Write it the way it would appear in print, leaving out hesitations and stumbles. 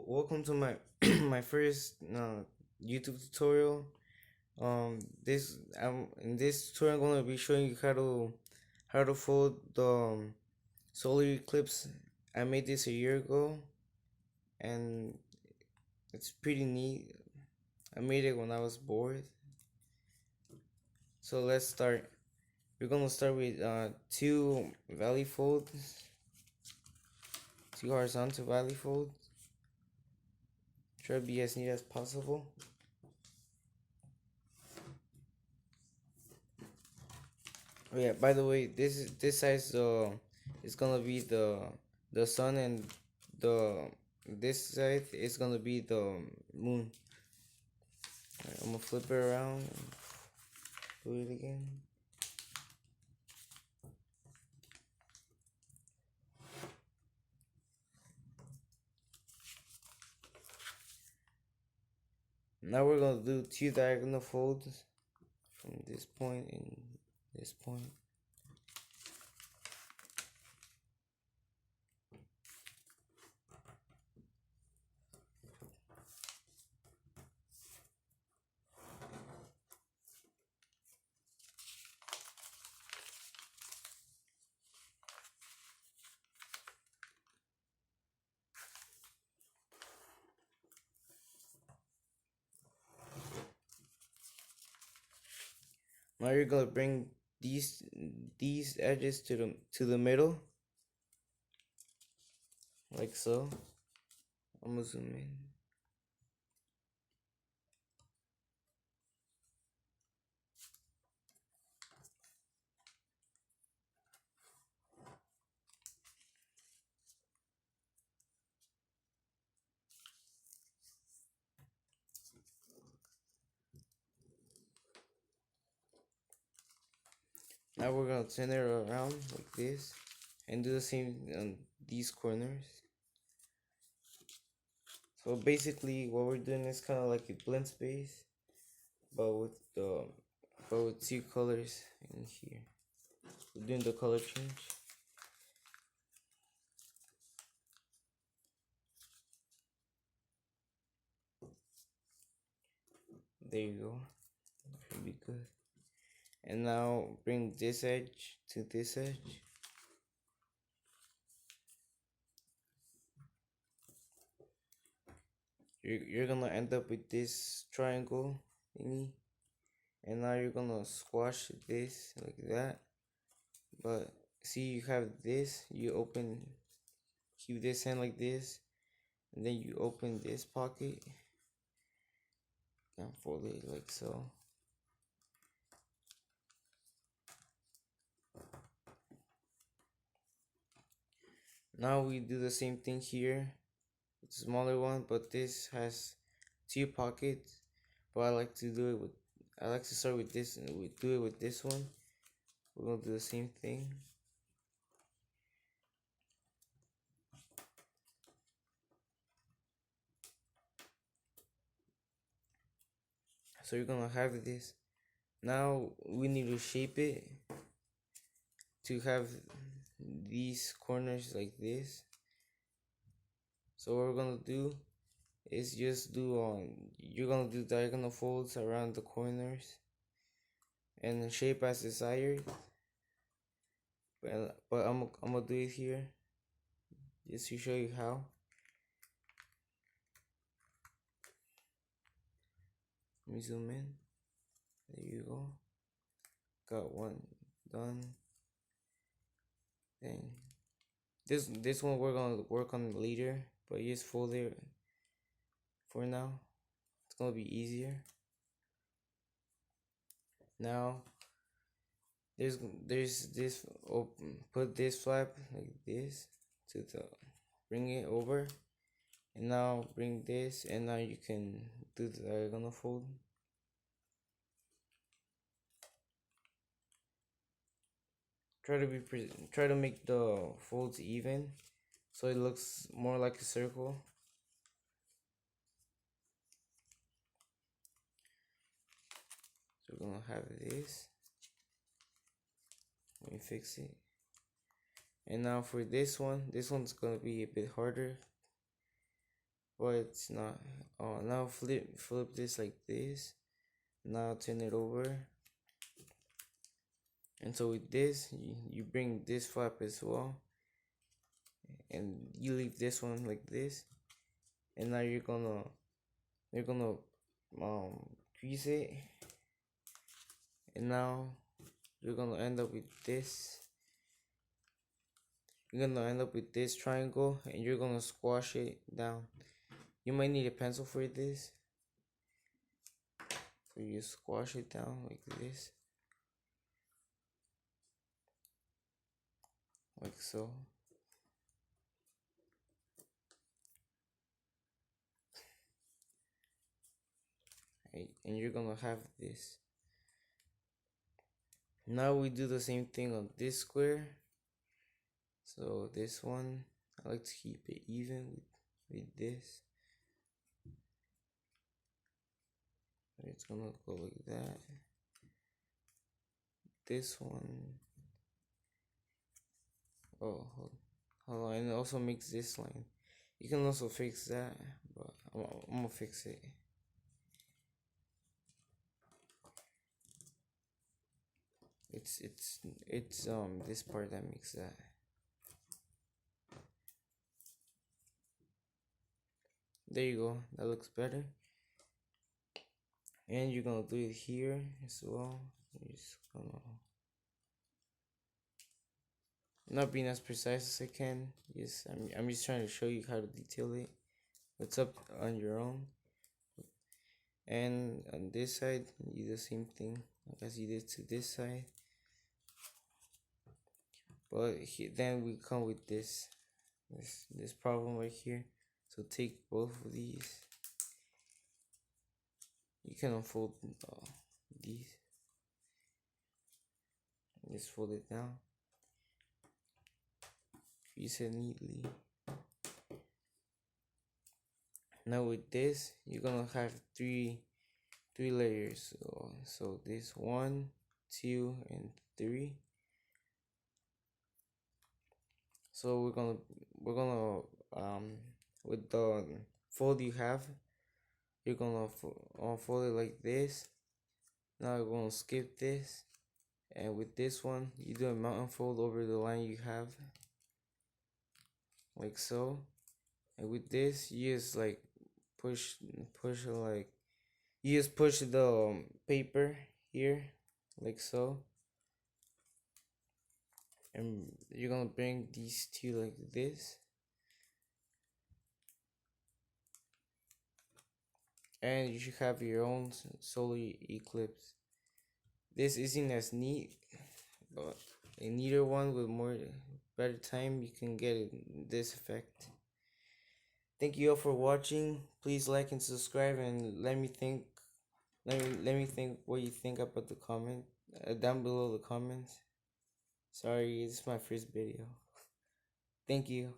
Welcome to my my first YouTube tutorial. This in this tutorial I'm gonna be showing you how to fold the Solar Eclipse. I made this a year ago, and it's pretty neat. I made it when I was bored. So let's start. We're gonna start with two valley folds, two horizontal valley folds. Try to be as neat as possible. Oh yeah, by the way, this size is gonna be the sun, and the this side is gonna be the moon. Alright, I'm gonna flip it around and do it again. Now we're gonna do two diagonal folds from this point and this point. Now you're gonna bring these edges to the middle, like so. I'm gonna zoom in. Now we're gonna turn it around like this and do the same on these corners. So basically what we're doing is kind of like a blend space, but with two colors in here. We're doing the color change. There you go. Should be good. And now bring this edge to this edge. You're gonna end up with this triangle thingy, and now you're gonna squash this like that. But see, you have this, you open, keep this hand like this, and then you open this pocket and fold it like so. Now we do the same thing here. It's a smaller one, but this has two pockets. But I like to start with this, and we do it with this one. We're gonna do the same thing. So you're gonna have this. Now we need to shape it to have these corners like this. So what we're gonna do is just you're gonna do diagonal folds around the corners and shape as desired. But I'm gonna do it here just to show you how. Let me zoom in. There you go. Got one done. Then this one we're gonna work on later, but just fold it for now. It's gonna be easier. Now there's this put this flap like this to bring it over, and now bring this, and now you can do the diagonal fold. Try to make the folds even, so it looks more like a circle. So we're gonna have this. Let me fix it. And now for this one's gonna be a bit harder. but it's not. Oh, now flip this like this. Now turn it over. And so with this, you bring this flap as well, and you leave this one like this. And now you're gonna crease it, and now you're gonna end up with this. You're gonna end up with this triangle, and you're gonna squash it down. You might need a pencil for this. So you squash it down like this. Like so. Right, and you're gonna have this. Now we do the same thing on this square. So this one, I like to keep it even with this. It's gonna go like that. This one, oh, hold on, and it also makes this line. You can also fix that, but I'm gonna fix it. It's this part that makes that. There you go. That looks better. And you're gonna do it here as well. You're just gonna not being as precise as I can. Yes, I'm just trying to show you how to detail it. It's up on your own. And on this side, you do the same thing as you did to this side. But then we come with this problem right here. So take both of these. You can unfold these. Just fold it down. Crease it neatly. Now with this, you're gonna have three layers. So this 1, 2, and 3. So we're gonna with the fold you have, you're gonna fold it like this. Now we're gonna skip this, and with this one, you do a mountain fold over the line you have, like so. And with this, you just like push like you just push the paper here, like so. And you're gonna bring these two like this. And you should have your own solar eclipse. This isn't as neat, but a neater one with better time, you can get this effect. Thank you all for watching. Please like and subscribe, and let me think what you think about the comment down below the comments. Sorry, it's my first video. Thank you.